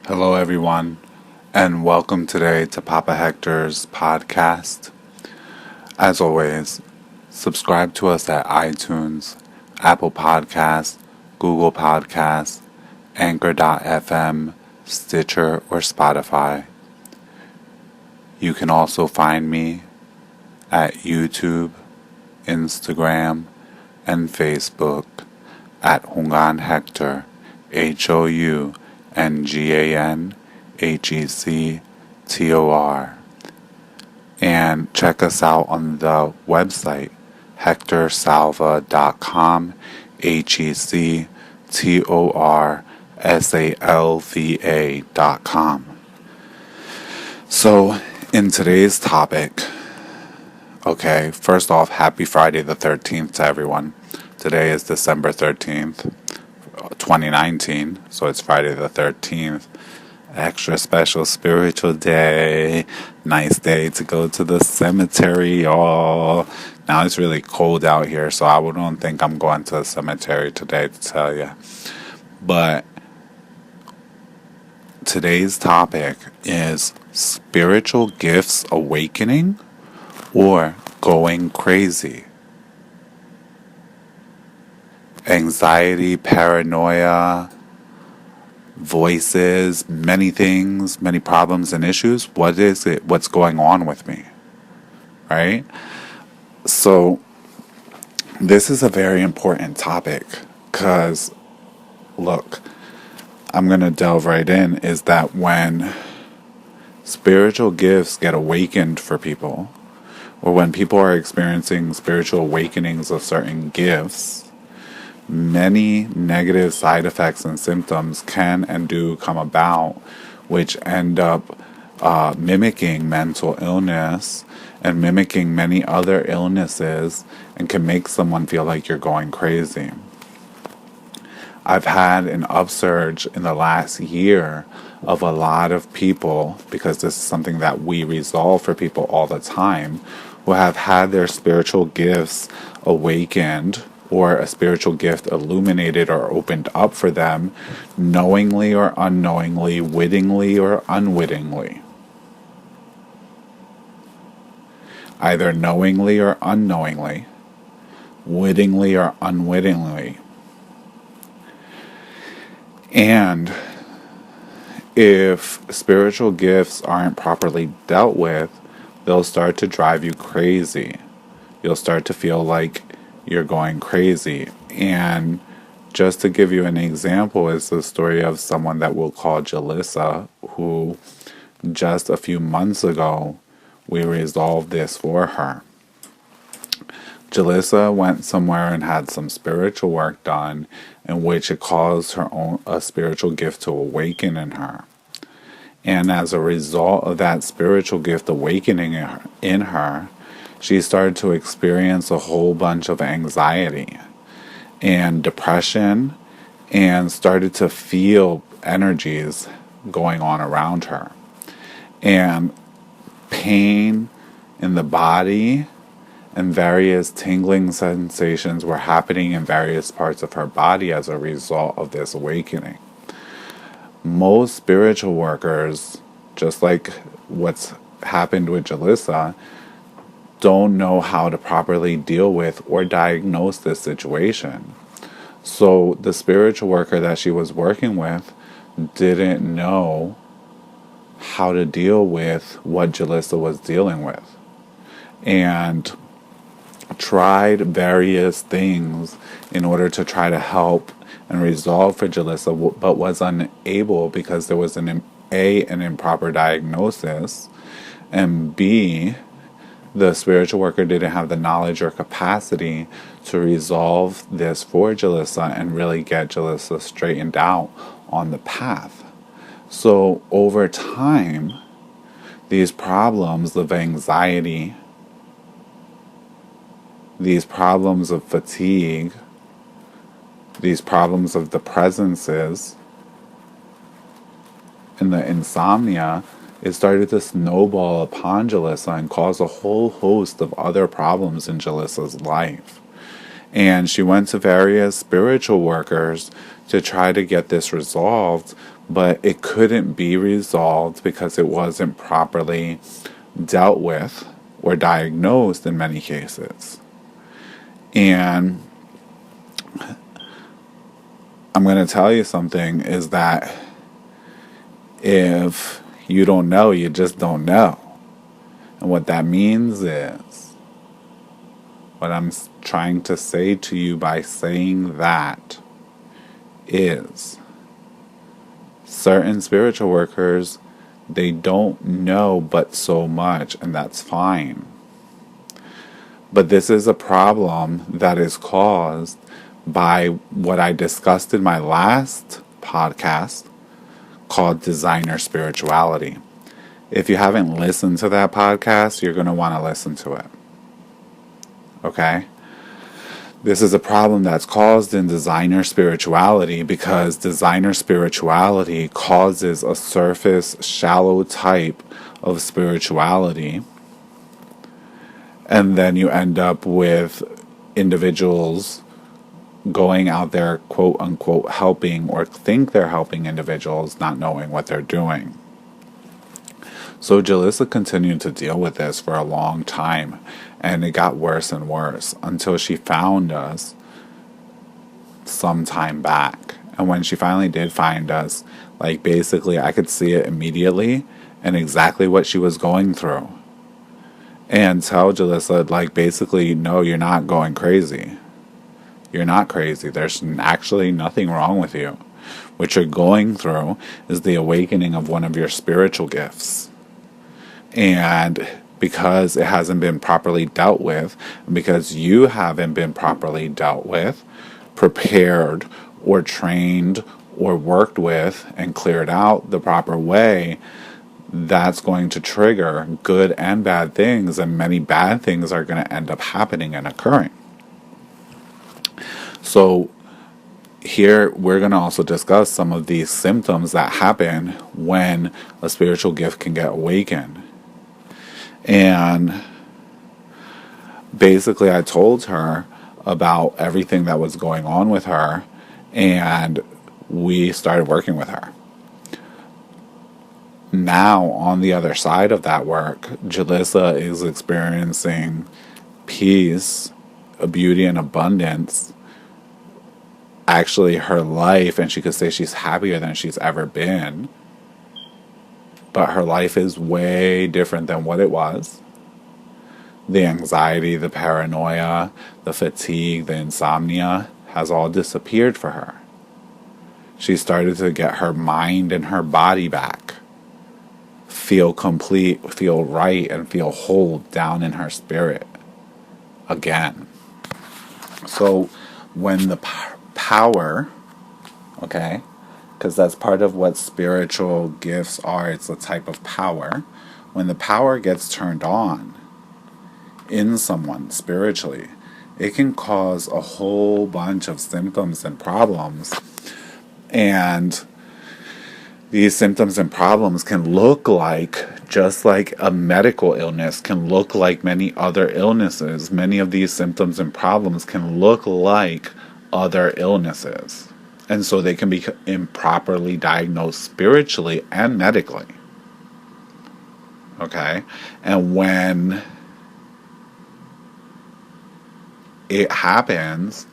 Hello, everyone, and welcome today to Papa Hector's podcast. As always, subscribe to us at iTunes, Apple Podcasts, Google Podcasts, Anchor.fm, Stitcher, or Spotify. You can also find me at YouTube, Instagram, and Facebook at Hongan Hector, HOUNGANHECTOR. And check us out on the website, hectorsalva.com, HECTORSALVA.com. So, in today's topic, first off, happy Friday the 13th to everyone. Today is December 13th, 2019, so it's Friday the 13th. Extra special spiritual day. Nice day to go to the cemetery, y'all. Now it's really cold out here, so I don't think I'm going to the cemetery today, to tell you. But today's topic is Spiritual Gifts Awakening or going crazy. Anxiety, paranoia, voices, many things, many problems and issues. What is it? What's going on with me? Right? So, this is a very important topic because, look, I'm going to delve right in, is that when spiritual gifts get awakened for people, or when people are experiencing spiritual awakenings of certain gifts, many negative side effects and symptoms can and do come about, which end up mimicking mental illness and mimicking many other illnesses and can make someone feel like you're going crazy. I've had an upsurge in the last year of a lot of people, because this is something that we resolve for people all the time, who have had their spiritual gifts awakened or a spiritual gift illuminated or opened up for them, knowingly or unknowingly, wittingly or unwittingly. Either knowingly or unknowingly, wittingly or unwittingly. And if spiritual gifts aren't properly dealt with, they'll start to drive you crazy. You'll start to feel like you're going crazy. And just to give you an example is the story of someone that we'll call Jalissa, who just a few months ago, we resolved this for her. Jalissa went somewhere and had some spiritual work done, in which it caused a spiritual gift to awaken in her. And as a result of that spiritual gift awakening in her, she started to experience a whole bunch of anxiety and depression, and started to feel energies going on around her. And pain in the body and various tingling sensations were happening in various parts of her body as a result of this awakening. Most spiritual workers, just like what's happened with Jalissa, don't know how to properly deal with or diagnose this situation. So the spiritual worker that she was working with didn't know how to deal with what Jalissa was dealing with, and tried various things in order to try to help and resolve for Jalissa, but was unable because there was an improper diagnosis, and B, the spiritual worker didn't have the knowledge or capacity to resolve this for Jalissa and really get Jalissa straightened out on the path. So over time, these problems of anxiety, these problems of fatigue, these problems of the presences, and the insomnia, it started to snowball upon Jalissa and cause a whole host of other problems in Jalissa's life. And she went to various spiritual workers to try to get this resolved, but it couldn't be resolved because it wasn't properly dealt with or diagnosed in many cases. And I'm going to tell you something, is that if you don't know, you just don't know. And what that means is, what I'm trying to say to you by saying that is, certain spiritual workers, they don't know but so much, and that's fine. But this is a problem that is caused by what I discussed in my last podcast called Designer Spirituality. If you haven't listened to that podcast, you're going to want to listen to it. Okay? This is a problem that's caused in designer spirituality because designer spirituality causes a surface, shallow type of spirituality. And then you end up with individuals going out there, quote unquote, helping, or think they're helping individuals, not knowing what they're doing. So Jalissa continued to deal with this for a long time, and it got worse and worse until she found us some time back. And when she finally did find us, like, basically I could see it immediately and exactly what she was going through. And tell Jalissa, like, basically, no, you're not going crazy. You're not crazy. There's actually nothing wrong with you. What you're going through is the awakening of one of your spiritual gifts. And because it hasn't been properly dealt with, and because you haven't been properly dealt with, prepared, or trained, or worked with, and cleared out the proper way, that's going to trigger good and bad things, and many bad things are going to end up happening and occurring. So here we're going to also discuss some of these symptoms that happen when a spiritual gift can get awakened. And basically I told her about everything that was going on with her, and we started working with her. Now, on the other side of that work, Jalissa is experiencing peace, beauty, and abundance. Actually, her life, and she could say she's happier than she's ever been. But her life is way different than what it was. The anxiety, the paranoia, the fatigue, the insomnia has all disappeared for her. She started to get her mind and her body back. Feel complete, feel right, and feel whole down in her spirit again. So when the power, okay, because that's part of what spiritual gifts are, it's a type of power. When the power gets turned on in someone spiritually, it can cause a whole bunch of symptoms and problems. And these symptoms and problems can look like, just like a medical illness can look like many other illnesses. Many of these symptoms and problems can look like other illnesses. And so they can be improperly diagnosed spiritually and medically. Okay? And when it happens,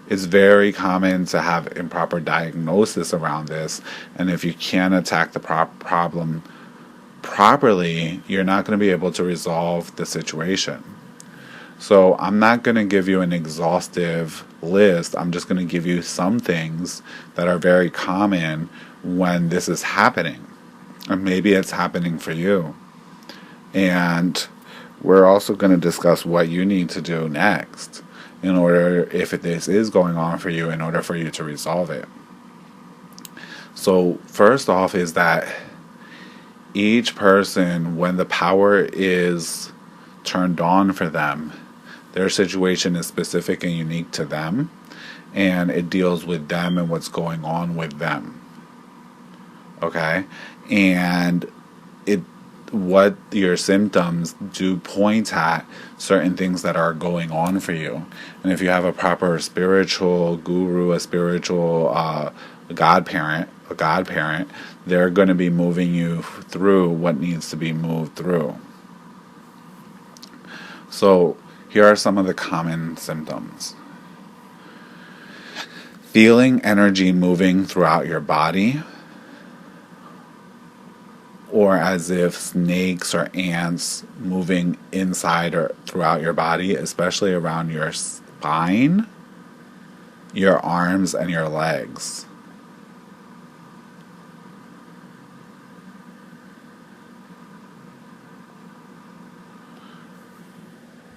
it's very common to have improper diagnosis around this. And if you can't attack the problem properly, you're not going to be able to resolve the situation. So I'm not going to give you an exhaustive list. I'm just going to give you some things that are very common when this is happening. And maybe it's happening for you. And we're also going to discuss what you need to do next in order, if this is going on for you, in order for you to resolve it. So first off is that each person, when the power is turned on for them, their situation is specific and unique to them, and it deals with them and what's going on with them. Okay? And what your symptoms do point at certain things that are going on for you. And if you have a proper spiritual guru, a spiritual a godparent, they're going to be moving you through what needs to be moved through. So here are some of the common symptoms. Feeling energy moving throughout your body, or as if snakes or ants moving inside or throughout your body, especially around your spine, your arms, and your legs.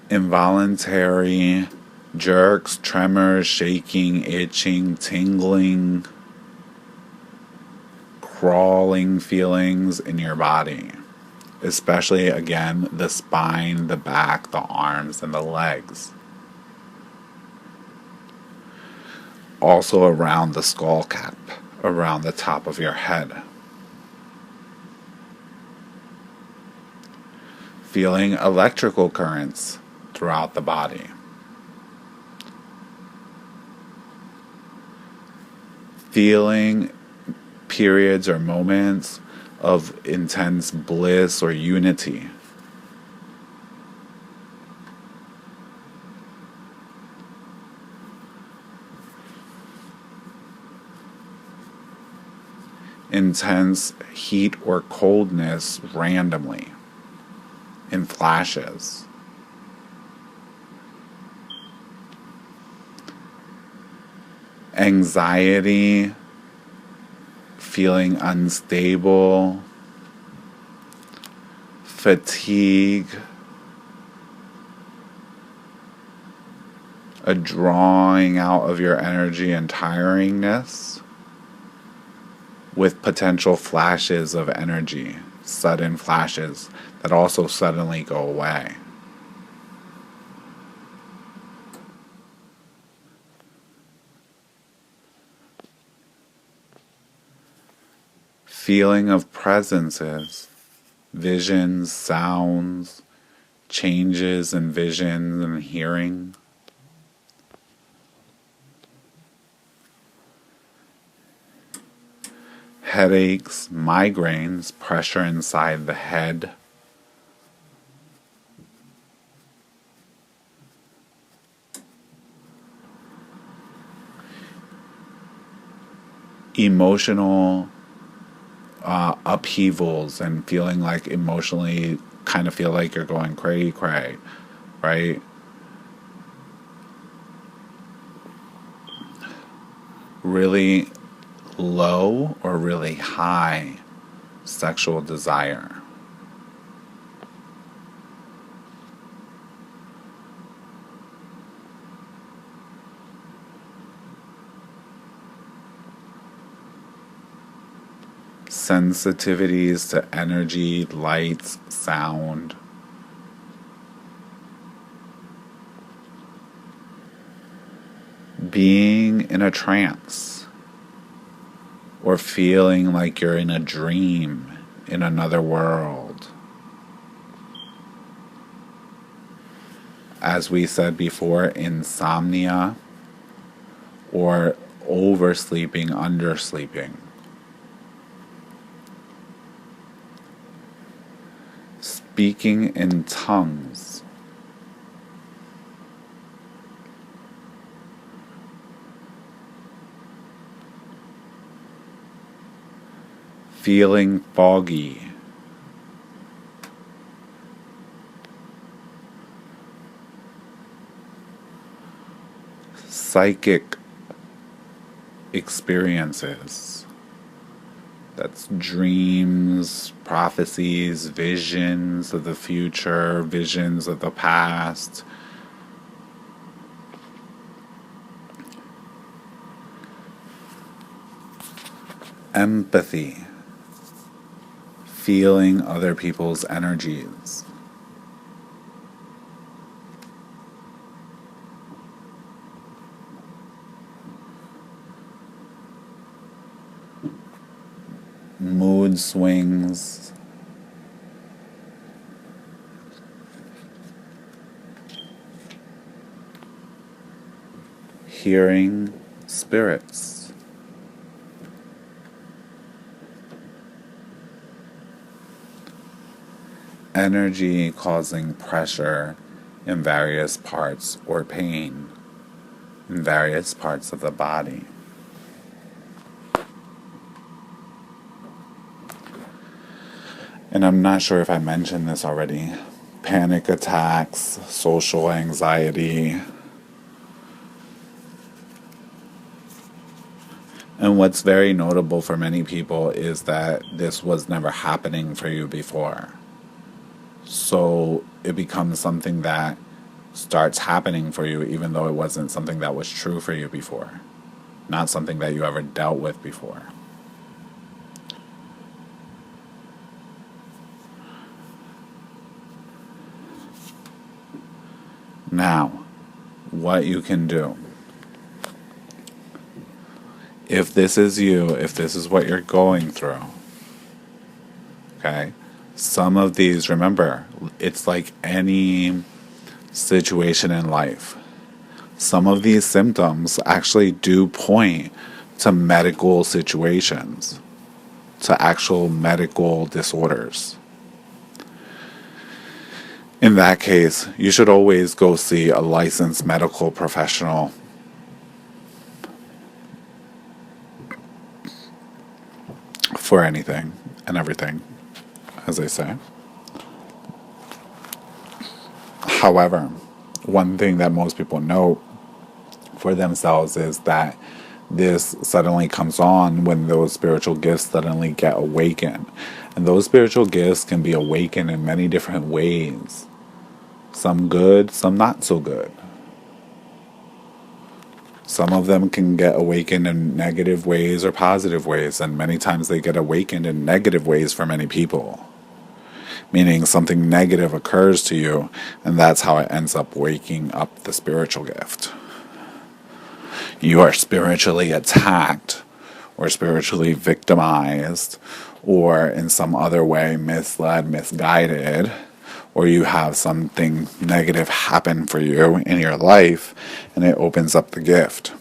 Involuntary jerks, tremors, shaking, itching, tingling, crawling feelings in your body, especially, again, the spine, the back, the arms, and the legs. Also around the skull cap, around the top of your head. Feeling electrical currents throughout the body. Feeling periods or moments of intense bliss or unity. Intense heat or coldness randomly, in flashes. Anxiety, feeling unstable, fatigue, a drawing out of your energy and tiringness, with potential flashes of energy, sudden flashes that also suddenly go away. Feeling of presences, visions, sounds, changes in vision and hearing. Headaches, migraines, pressure inside the head. Emotional upheavals and feeling like emotionally kind of feel like you're going cray, right? Really low or really high sexual desire. Sensitivities to energy, lights, sound. Being in a trance, or feeling like you're in a dream in another world. As we said before, insomnia, or oversleeping, undersleeping. Speaking in tongues. Feeling foggy. Psychic experiences. That's dreams, prophecies, visions of the future, visions of the past. Empathy. Feeling other people's energies. Mood swings, hearing spirits. Energy causing pressure in various parts or pain in various parts of the body. And I'm not sure if I mentioned this already. Panic attacks, social anxiety. And what's very notable for many people is that this was never happening for you before. So it becomes something that starts happening for you even though it wasn't something that was true for you before. Not something that you ever dealt with before. Now, what you can do. If this is you, if this is what you're going through, okay? Some of these, remember, it's like any situation in life. Some of these symptoms actually do point to medical situations, to actual medical disorders. In that case, you should always go see a licensed medical professional for anything and everything, as I say. However, one thing that most people know for themselves is that this suddenly comes on when those spiritual gifts suddenly get awakened. And those spiritual gifts can be awakened in many different ways. Some good, some not so good. Some of them can get awakened in negative ways or positive ways, and many times they get awakened in negative ways for many people. Meaning something negative occurs to you, and that's how it ends up waking up the spiritual gift. You are spiritually attacked, or spiritually victimized, or in some other way misled, misguided, or you have something negative happen for you in your life, and it opens up the gift.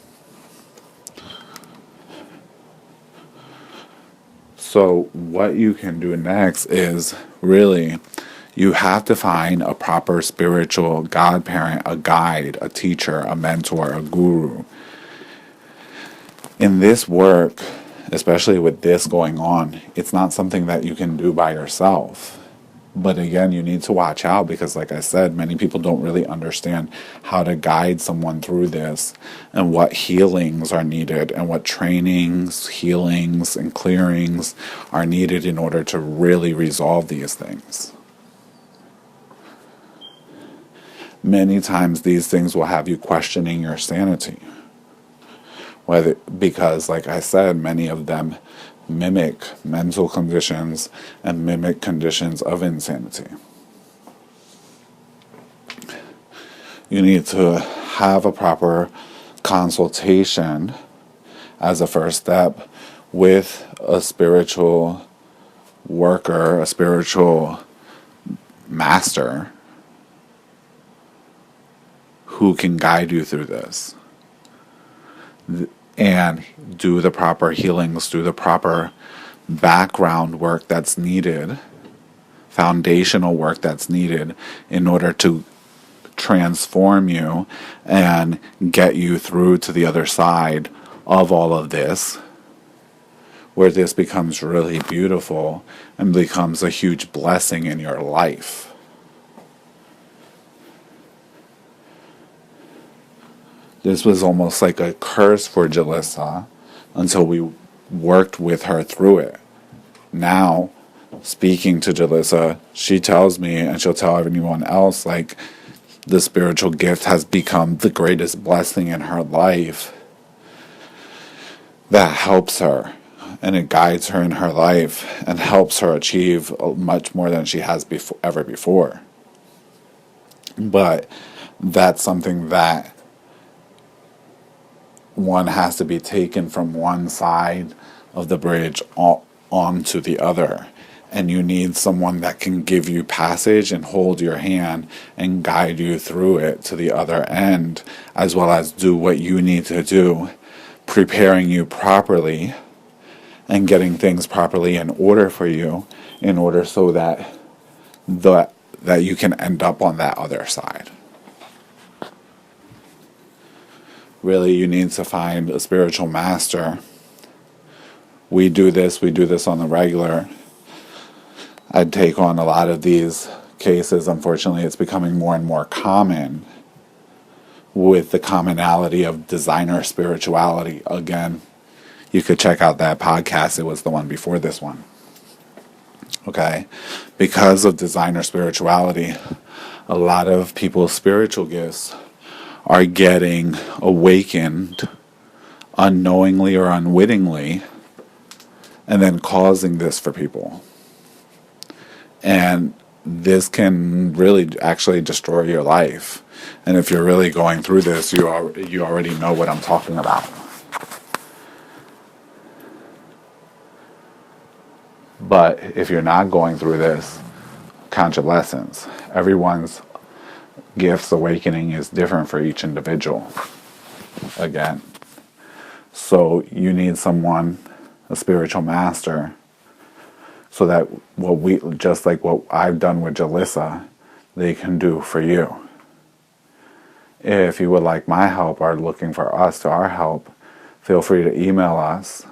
So what you can do next is really, you have to find a proper spiritual godparent, a guide, a teacher, a mentor, a guru. In this work, especially with this going on, it's not something that you can do by yourself. But again, you need to watch out because, like I said, many people don't really understand how to guide someone through this and what healings are needed and what trainings, healings, and clearings are needed in order to really resolve these things. Many times these things will have you questioning your sanity. Because, like I said, many of them mimic mental conditions and mimic conditions of insanity. You need to have a proper consultation as a first step with a spiritual worker, a spiritual master who can guide you through this. And do the proper healings, do the proper background work that's needed, foundational work that's needed in order to transform you and get you through to the other side of all of this, where this becomes really beautiful and becomes a huge blessing in your life. This was almost like a curse for Jalissa until we worked with her through it. Now, speaking to Jalissa, she tells me, and she'll tell everyone else, like, the spiritual gift has become the greatest blessing in her life that helps her, and it guides her in her life and helps her achieve much more than she has ever before. But that's something that one has to be taken from one side of the bridge onto the other. and you need someone that can give you passage and hold your hand and guide you through it to the other end, as well as do what you need to do, preparing you properly and getting things properly in order for you, in order so that that you can end up on that other side. Really, you need to find a spiritual master. We do this on the regular. I'd take on a lot of these cases. Unfortunately, it's becoming more and more common, with the commonality of designer spirituality. Again, you could check out that podcast. It was the one before this one. Okay? Because of designer spirituality, a lot of people's spiritual gifts are getting awakened unknowingly or unwittingly, and then causing this for people. And this can really actually destroy your life. And if you're really going through this, you already know what I'm talking about. But if you're not going through this, count your blessings. Everyone's gifts awakening is different for each individual. Again. So you need someone, a spiritual master, so that just like what I've done with Jalissa, they can do for you. If you would like my help or are looking for our help, feel free to email us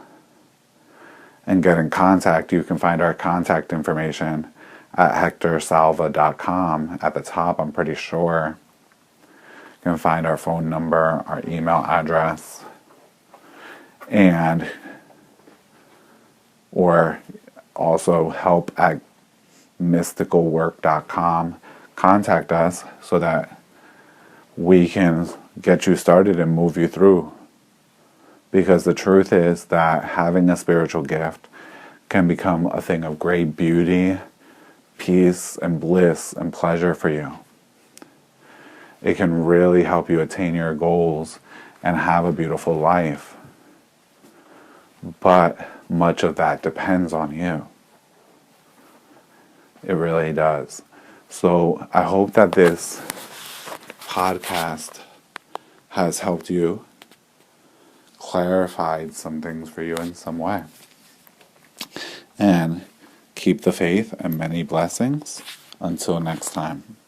and get in contact. You can find our contact information at hectorsalva.com. At the top, I'm pretty sure. You can find our phone number, our email address, or also help at mysticalwork.com. Contact us so that we can get you started and move you through. Because the truth is that having a spiritual gift can become a thing of great beauty, peace, and bliss and pleasure for you. It can really help you attain your goals and have a beautiful life. But much of that depends on you. It really does. So I hope that this podcast has helped you, clarified some things for you in some way. And keep the faith and many blessings. Until next time.